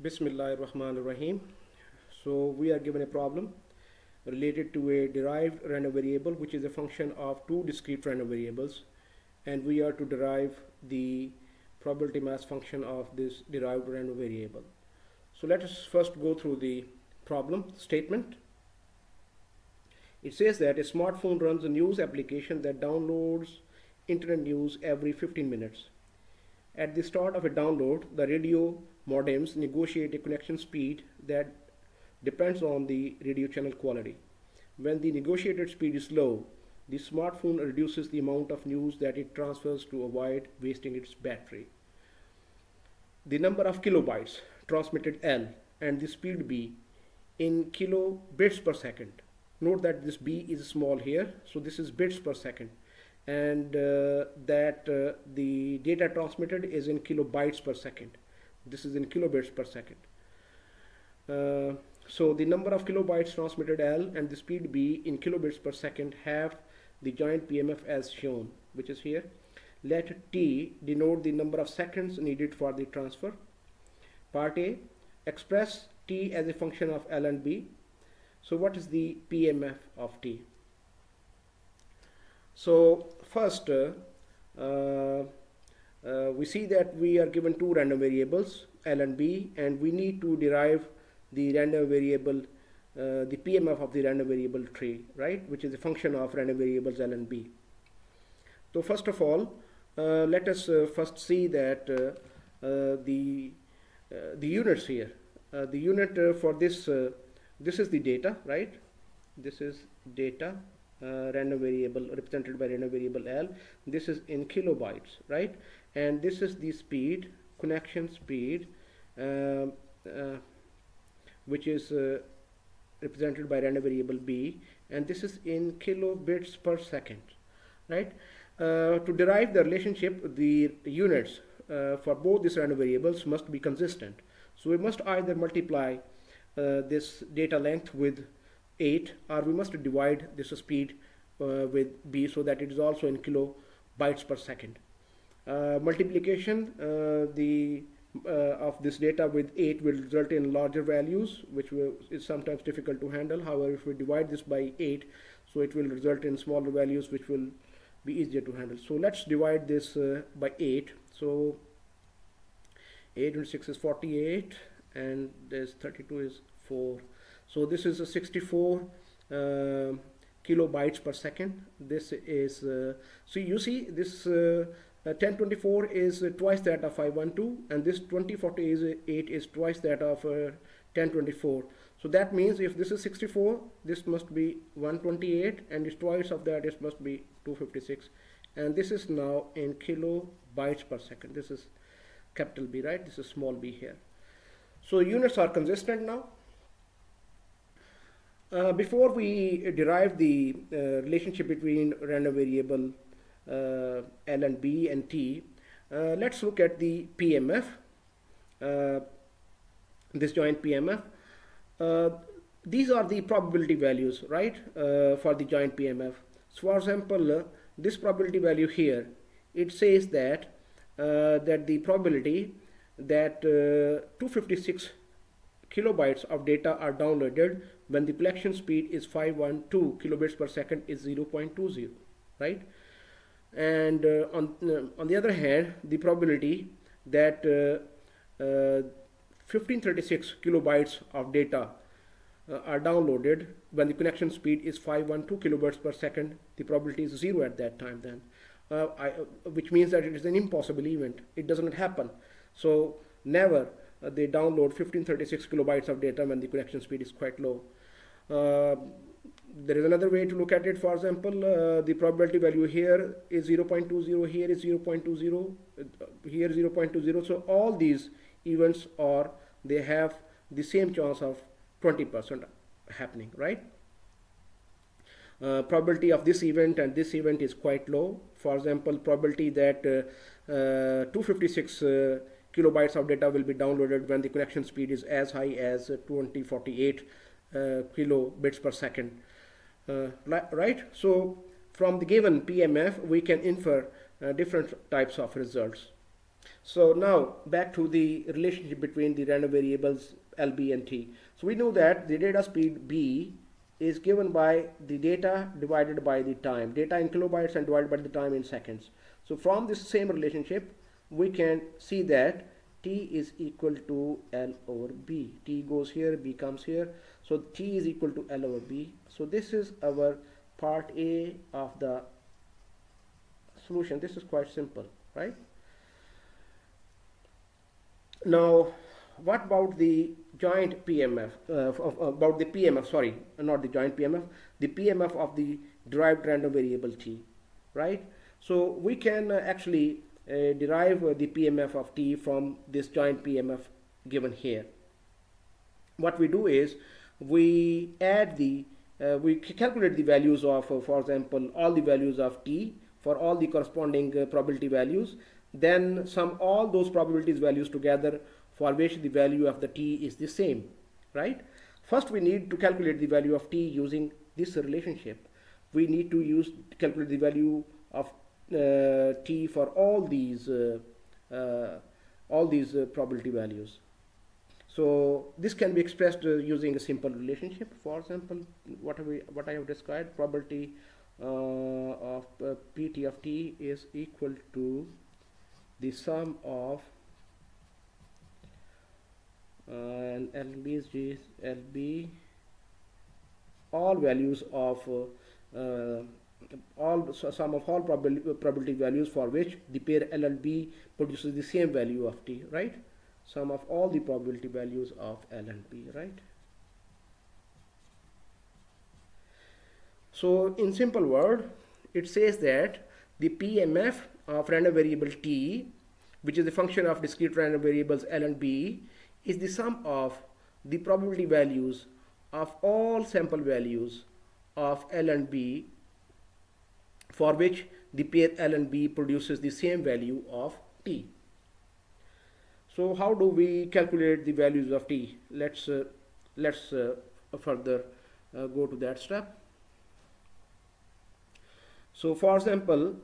Bismillahirrahmanirrahim. So we are given a problem related to a derived random variable, which is a function of two discrete random variables, and we are to derive the probability mass function of this derived random variable. So let us first go through the problem statement. It says that a smartphone runs a news application that downloads internet news every 15 minutes. At the start of a download, the radio modems negotiate a connection speed that depends on the radio channel quality. When the negotiated speed is low, the smartphone reduces the amount of news that it transfers to avoid wasting its battery. The number of kilobytes transmitted L and the speed B in kilobits per second. Note that this B is small here, so this is bits per second, and that the data transmitted is in kilobytes per second. This is in kilobits per second. So the number of kilobytes transmitted L and the speed B in kilobits per second have the joint PMF as shown, which is here. Let T denote the number of seconds needed for the transfer. Part A, express T as a function of L and B. So what is the PMF of T? So first we see that we are given two random variables L and B, and we need to derive the random variable, the PMF of the random variable tree, right, which is a function of random variables L and B. So first of all, let us first see that the units here. The unit for this is the data, right? This is data, random variable represented by random variable L. This is in kilobytes, right? And this is the speed, connection speed, which is represented by random variable B, and this is in kilobits per second, right? To derive the relationship, the units for both these random variables must be consistent. So we must either multiply this data length with 8, or we must divide this speed with B so that it is also in kilobytes per second. Multiplication of this data with 8 will result in larger values, which is sometimes difficult to handle. However, if we divide this by 8, so it will result in smaller values, which will be easier to handle. So let's divide this by 8. So 8 into 6 is 48, and this 32 is 4. So this is a 64 kilobytes per second. This is so you see this 1024 is twice that of 512, and this 2048 is twice that of 1024. So that means if this is 64, this must be 128, and it's twice of that, it must be 256. And this is now in kilobytes per second. This is capital B, right? This is small b here. So units are consistent now. Before we derive the relationship between random variable L and B and T, let's look at the PMF, this joint PMF. These are the probability values, right, for the joint PMF. So for example, this probability value here, it says that that the probability that 256 kilobytes of data are downloaded when the collection speed is 512 kilobits per second is 0.20, right? And on the other hand, the probability that 1536 kilobytes of data are downloaded when the connection speed is 512 kilobytes per second, the probability is 0 at that time then, which means that it is an impossible event. It doesn't happen. So never they download 1536 kilobytes of data when the connection speed is quite low. There is another way to look at it. For example, the probability value here is 0.20, here is 0.20, here 0.20. So all these events they have the same chance of 20% happening, right? Probability of this event and this event is quite low. For example, probability that 256 kilobytes of data will be downloaded when the connection speed is as high as 2048 kilobits per second, right? So from the given PMF we can infer different types of results. So now back to the relationship between the random variables LB and T. So we know that the data speed B is given by the data divided by the time, data in kilobytes and divided by the time in seconds. So from this same relationship, we can see that T is equal to L over B. T goes here, B comes here. So T is equal to L over B. So this is our part A of the solution. This is quite simple, right? Now, what about the joint PMF, about the PMF, sorry, not the joint PMF, the PMF of the derived random variable T, right? So we can actually derive the PMF of T from this joint PMF given here. What we do is we add the, we calculate the values of, for example, all the values of T for all the corresponding probability values, then sum all those probabilities values together for which the value of the T is the same, right? First we need to calculate the value of T using this relationship. We need to calculate the value of T for all these probability values. So this can be expressed using a simple relationship. For example, what I have described, probability of PT of T is equal to the sum of LB all values of sum of all probability values for which the pair L and B produces the same value of T, right? Sum of all the probability values of L and B, right? So in simple word, it says that the PMF of random variable T, which is the function of discrete random variables L and B, is the sum of the probability values of all sample values of L and B for which the pair L and B produces the same value of T. So how do we calculate the values of T? Let's further go to that step. So for example,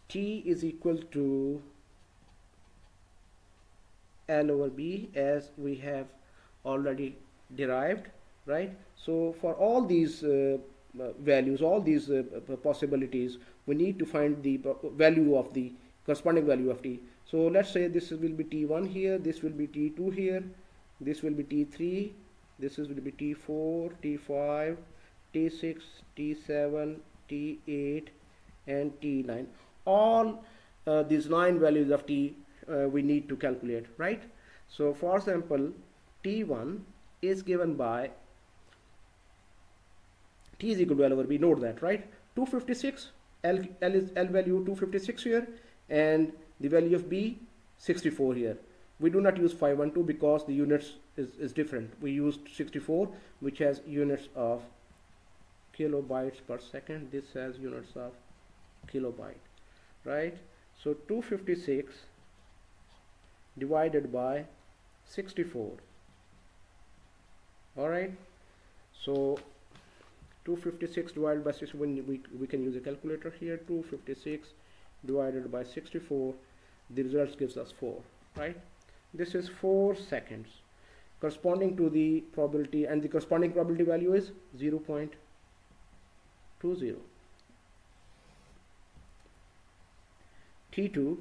T is equal to L over B as we have already derived, right? So for all these values, all these possibilities, we need to find the value of the corresponding value of T. So let's say this will be T1 here, this will be T2 here, this will be T3, this will be T4, T5, T6, T7, T8 and T9. All these 9 values of T we need to calculate, right? So for example, T1 is given by T is equal to L over B, note that, right? 256, L value 256 here, and the value of B 64 here. We do not use 512 because the units is different. We used 64, which has units of kilobytes per second. This has units of kilobyte, right? So 256 divided by 64. All right, so 256 divided by 64, we can use a calculator here. 256 divided by 64, the results gives us 4, right? This is 4 seconds corresponding to the probability, and the corresponding probability value is 0.20. T2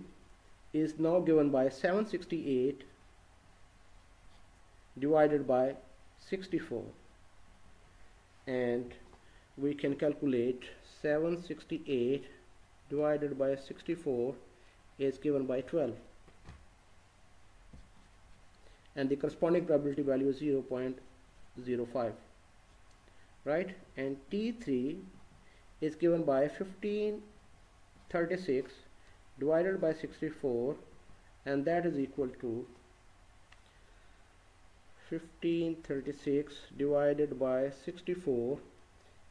is now given by 768 divided by 64, and we can calculate 768 divided by 64 is given by 12, and the corresponding probability value is 0.05, right? And T3 is given by 1536 divided by 64, and that is equal to 1536 divided by 64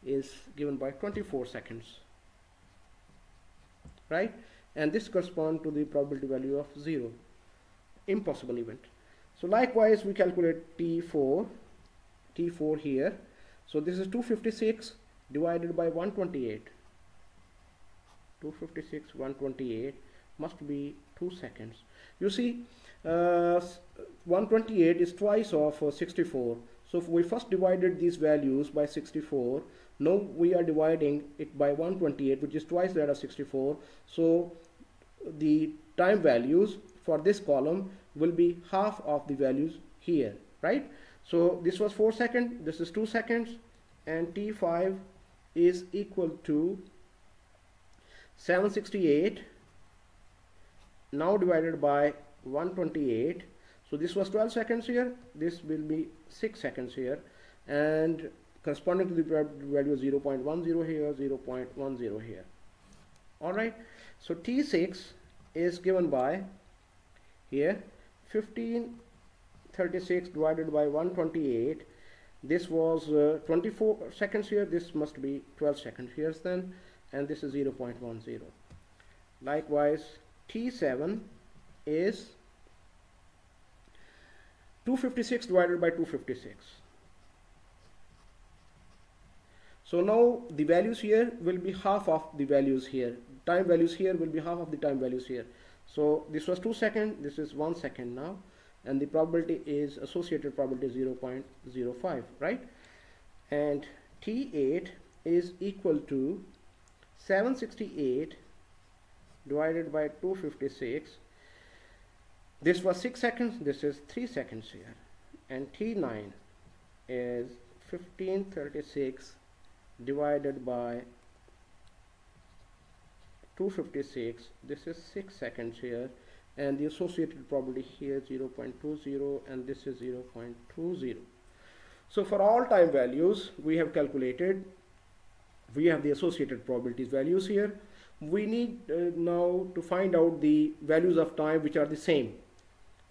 is given by 24 seconds, right? And this corresponds to the probability value of 0, impossible event. So likewise we calculate T4 here. So this is 256 divided by 128, 256 128, must be 2 seconds. You see, 128 is twice of 64. So if we first divided these values by 64, now we are dividing it by 128, which is twice that of 64. So the time values for this column will be half of the values here, right? So this was 4 seconds, this is 2 seconds, and T5 is equal to 768 now divided by 128. So this was 12 seconds here, this will be 6 seconds here, and corresponding to the value 0.10 here, 0.10 here. Alright, so T6 is given by here 1536 divided by 128. This was 24 seconds here, this must be 12 seconds here then, and this is 0.10. Likewise, T7 is 256 divided by 256. So now the values here will be half of the values here. Time values here will be half of the time values here. So this was 2 seconds, this is 1 second now, and the probability is associated probability 0.05, right? And T8 is equal to 768 divided by 256. This was 6 seconds, this is 3 seconds here, and T9 is 1536 divided by 256. This is 6 seconds here, and the associated probability here 0.20, and this is 0.20. So for all time values we have calculated, we have the associated probabilities values here. We need now to find out the values of time which are the same.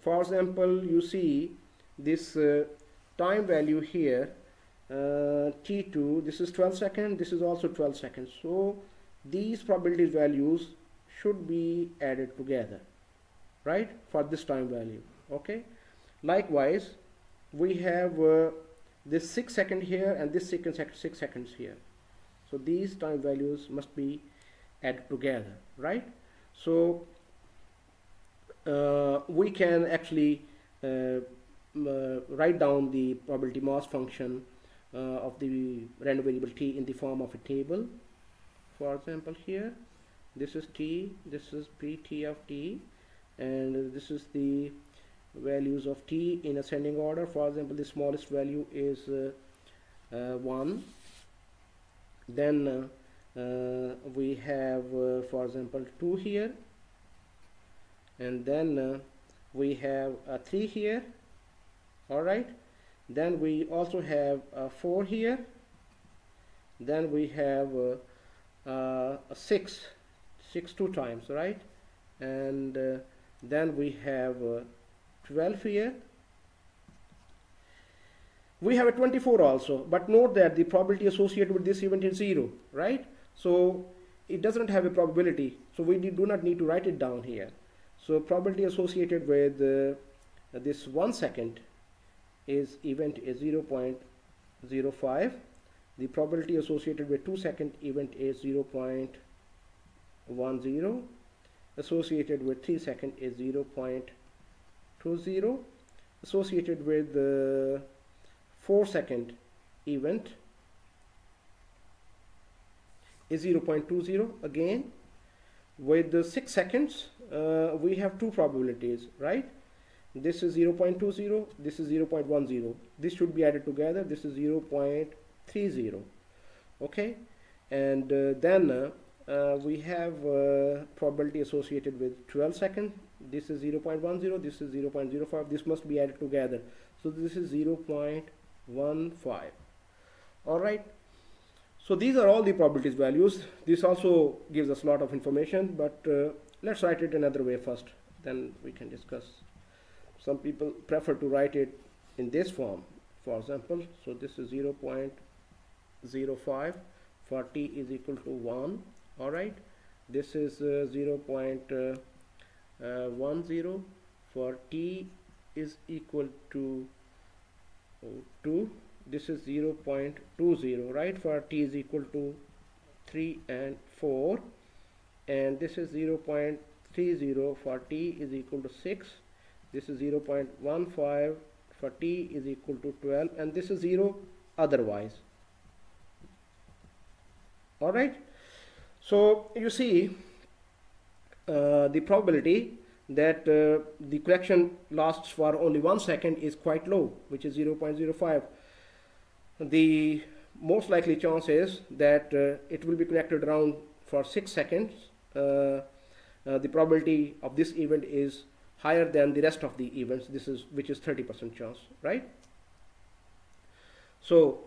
For example, you see this time value here, T2, this is 12 seconds, this is also 12 seconds. So these probability values should be added together, right, for this time value. Okay. Likewise, we have this 6 seconds here and this 6 seconds here. So these time values must be added together, right? So we can actually write down the probability mass function of the random variable t in the form of a table. For example, here this is t, this is pt of t, and this is the values of t in ascending order. For example, the smallest value is 1. Then we have for example 2 here, and then we have a 3 here. Alright, then we also have a 4 here, then we have a 6 2 times, right, and then we have 12 here. We have a 24 also, but note that the probability associated with this event is 0, right? So it doesn't have a probability, so we do not need to write it down here. So probability associated with this 1 second is event is 0.05. The probability associated with 2 second event is 0.10. Associated with 3 second is 0.20. Associated with the 4 second event is 0.20. Again, with the 6 seconds we have 2 probabilities, right? This is 0.20, this is 0.10. This should be added together. This is 0.30. Okay, and then we have probability associated with 12 seconds. This is 0.10, this is 0.05. This must be added together. So this is 0.15. Alright, so these are all the probabilities values. This also gives us a lot of information, but let's write it another way first, then we can discuss. Some people prefer to write it in this form, for example. So this is 0.05 for t is equal to 1. Alright, this is 0.10 for t is equal to 2. This is 0.20, right, for t is equal to 3 and 4, and this is 0.15 0.30 for t is equal to 6. This is 0.15 for t is equal to 12, and this is 0 otherwise. Alright, so you see the probability that the correction lasts for only 1 second is quite low, which is 0.05. The most likely chance is that it will be connected around for 6 seconds. The probability of this event is higher than the rest of the events, which is 30% chance, right? So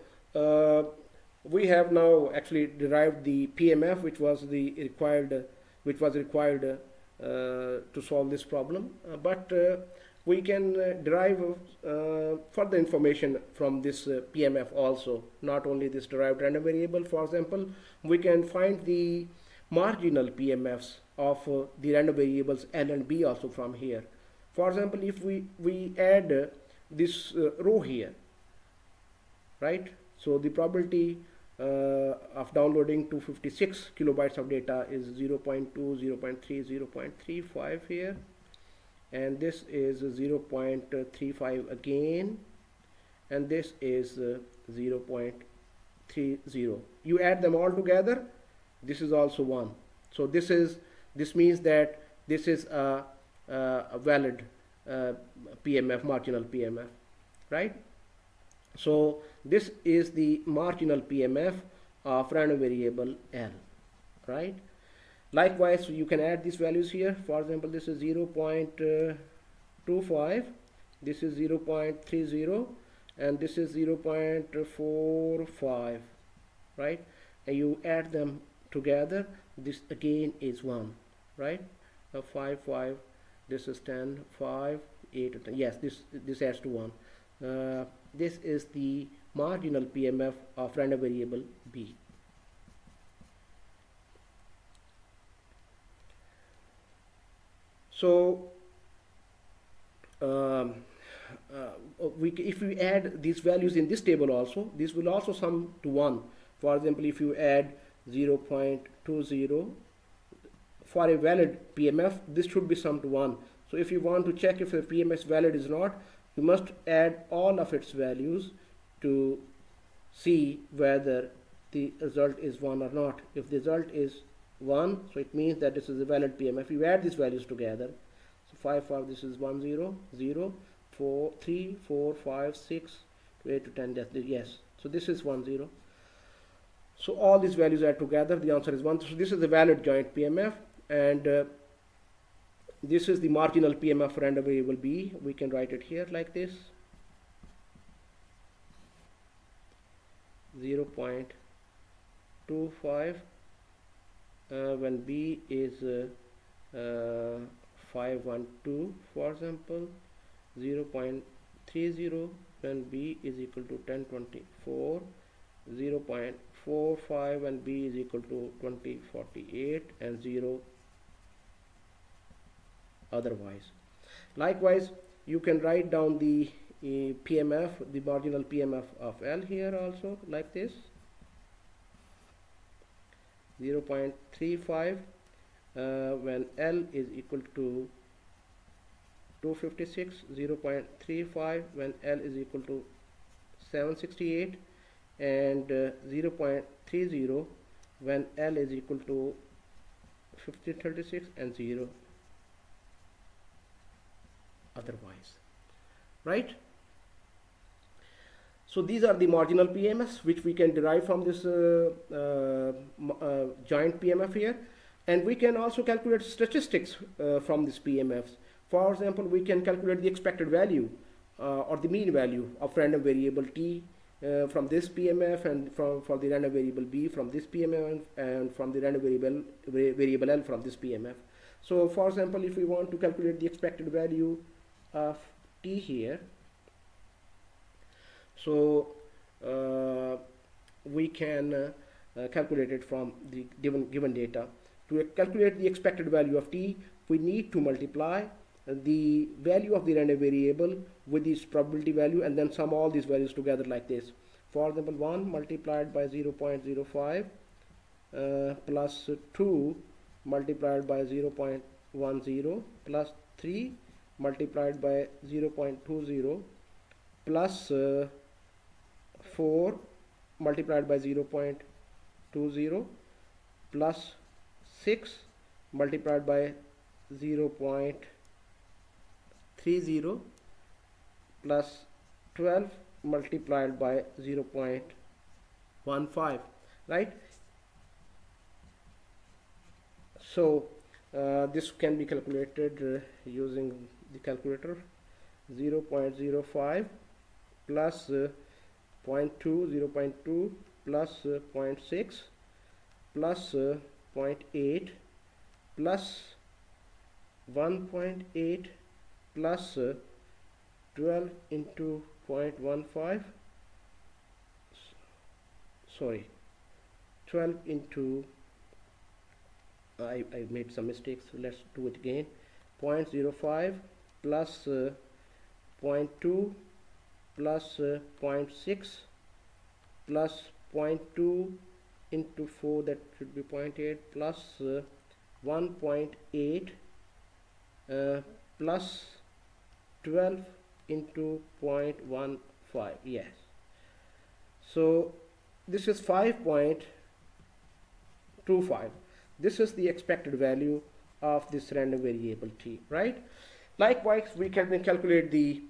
we have now actually derived the PMF, which was required to solve this problem, but we can derive further information from this PMF also, not only this derived random variable. For example, we can find the marginal PMFs of the random variables L and B also from here. For example, if we add this row here, right? So the probability of downloading 256 kilobytes of data is 0.2, 0.3, 0.35 here, and this is 0.35 again, and this is 0.30. You add them all together, this is also 1. So this means that this is a valid PMF, marginal PMF, right? So this is the marginal PMF of random variable L, right? Likewise, you can add these values here. For example, this is 0.25, this is 0.30, and this is 0.45, right? And you add them together, this again is 1, right? 5, 5, this is 10, 5, 8, 10. Yes, this adds to 1. This is the marginal PMF of random variable B. So if we add these values in this table also, this will also sum to 1. For example, if you add 0.20 for a valid PMF, this should be summed to 1. So if you want to check if the PMF is valid or not, you must add all of its values to see whether the result is 1 or not. If the result is 1, so it means that this is a valid PMF. You add these values together. So 5, 5, this is 1, 0, 0, 4, 3, 4, 5, 6, 8 to 10, yes. So this is 1, 0. So all these values add together, the answer is 1. So this is a valid joint PMF, and this is the marginal PMF for random variable B. We can write it here like this. 0.25 when B is 512, for example. 0.30 when B is equal to 1024. 0.45 when B is equal to 2048, and 0 otherwise. Likewise, you can write down the PMF, the marginal PMF of L here also like this. 0.35 when L is equal to 256, 0.35 when L is equal to 768, and 0.30 when L is equal to 1536, and 0 otherwise, right? So these are the marginal PMFs which we can derive from this giant PMF here, and we can also calculate statistics from these PMFs. For example, we can calculate the expected value or the mean value of random variable T from this PMF, and for the random variable B from this PMF, and from the random variable L from this PMF. So for example, if we want to calculate the expected value of T here, so we can calculate it from the given data. To calculate the expected value of T, we need to multiply the value of the random variable with its probability value, and then sum all these values together like this. For example, 1 multiplied by 0.05 plus 2 multiplied by 0.30 0.10 plus 3 multiplied by 0.20 plus 4 multiplied by 0.20 plus 6 multiplied by 0.30 plus 12 multiplied by 0.15, right? So this can be calculated using the calculator. 0.05 plus 0.2 plus 0.6 plus 0.8 plus 1.8 plus 12 into 0.15, sorry, 12 into I made some mistakes, so let's do it again. 0.05 plus 0.2 plus 0.6 plus 0.2 into 4, that should be 0.8 plus 1.8 plus 12 into 0.15, yes. So this is 5.25. This is the expected value of this random variable t, right? Likewise, we can then calculate the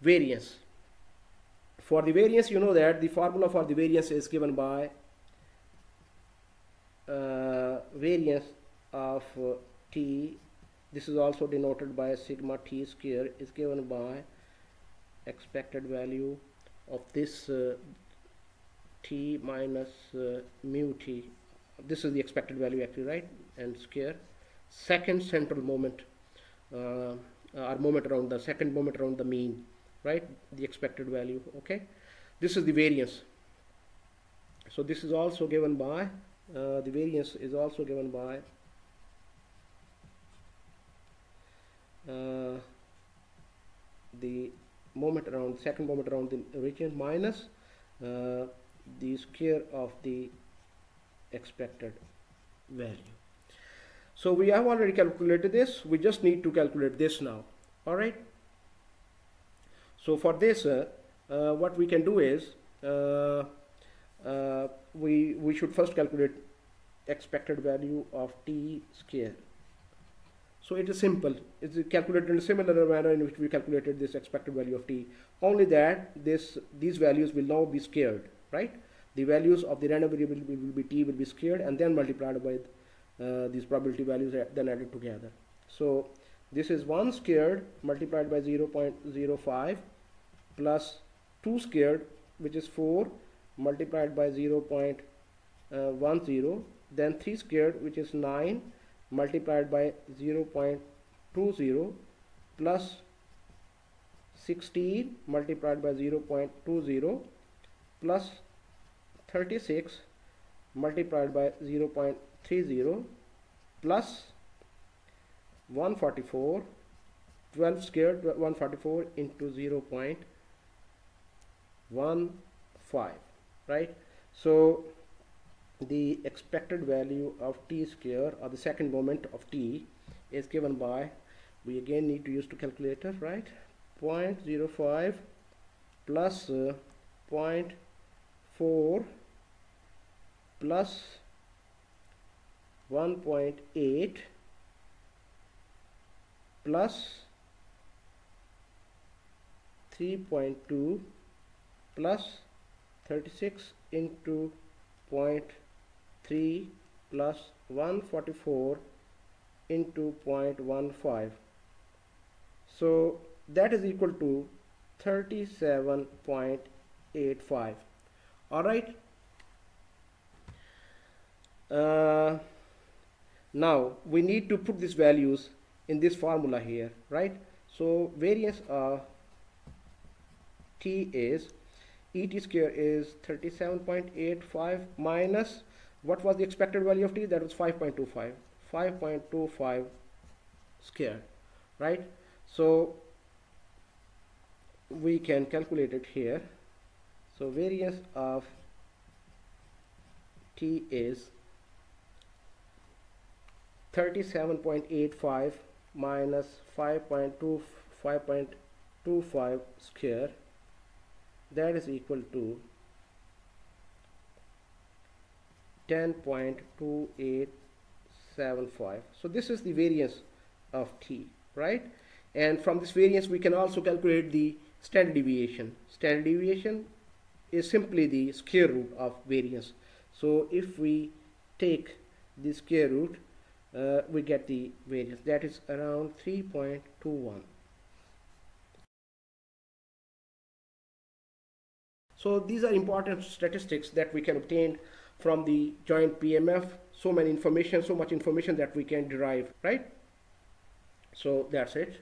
variance. For the variance, you know that the formula for the variance is given by variance of t. This is also denoted by sigma t square, is given by expected value of this t minus mu t. This is the expected value actually, right? And square second central moment, or moment around the second moment around the mean, right? The expected value. Okay, this is the variance. So this is also given by the variance is also given by the moment around second moment around the region minus the square of the expected value. So we have already calculated this, we just need to calculate this now. All right, so for this what we can do is we should first calculate expected value of t square. So it is simple, it's calculated in a similar manner in which we calculated this expected value of t, only that these values will now be squared, right? The values of the random variable will be t, will be squared and then multiplied by these probability values then added together. So this is 1 squared multiplied by 0.05 plus 2 squared, which is 4 multiplied by 0.10, then 3 squared, which is 9 multiplied by 0.20 plus 16 multiplied by 0.20 plus 36 multiplied by 0.30 plus 144, 12 squared 144 into 0.15, right? So the expected value of t square, or the second moment of t, is given by, we again need to use the calculator, right? 0.05 plus 0.4 plus 1.8 plus 3.2 plus 36 into 0.3 plus 144 into 0.15. So that is equal to 37.85. All right. Now we need to put these values in this formula here, right? So variance of t is et square is 37.85 minus what was the expected value of t, that was 5.25 square, right? So we can calculate it here. So variance of t is 37.85 minus 5.25 square, that is equal to 10.2875. So this is the variance of t, right? And from this variance we can also calculate the standard deviation. Standard deviation is simply the square root of variance. So if we take the square root, we get the variance, that is around 3.21. So these are important statistics that we can obtain from the joint PMF. So much information that we can derive, right? So that's it.